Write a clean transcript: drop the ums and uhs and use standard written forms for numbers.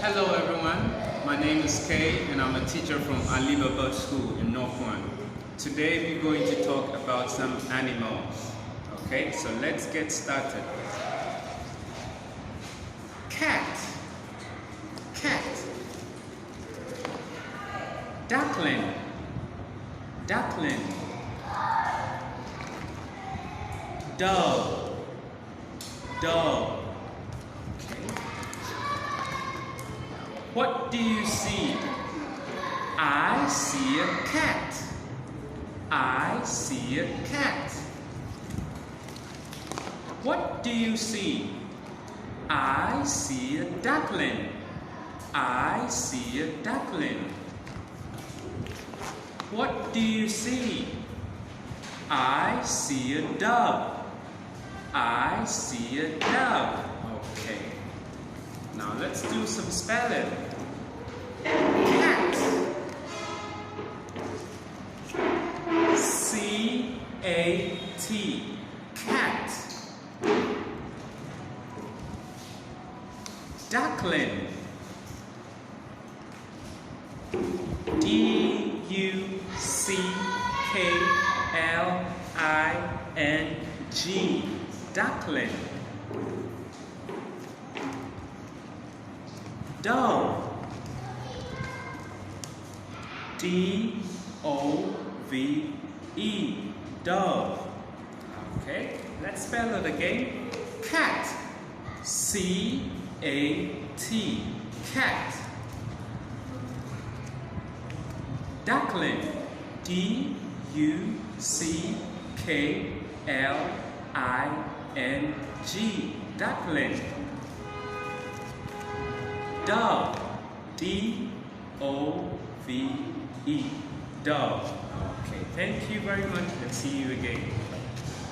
Hello everyone, my name is Kay and I'm a teacher from Alibaba School in North One. Today we're going to talk about some animals. Okay, so let's get started. Cat, cat. Duckling, duckling. Dog, dog. What do you see? I see a cat. I see a cat. What do you see? I see a duckling. I see a duckling. What do you see? I see a dove. I see a dove. Okay. Now let's do some spelling. Cat. C-A-T. Cat. Duckling. D-U-C-K-L-I-N-G. Duckling. Dove. D-O-V-E. Dove. Okay, let's spell it again. Cat. C-A-T. Cat. Duckling. D-U-C-K-L-I-N-G. Duckling. Dove. D-O-V-E. Dove. Okay, thank you very much and see you again.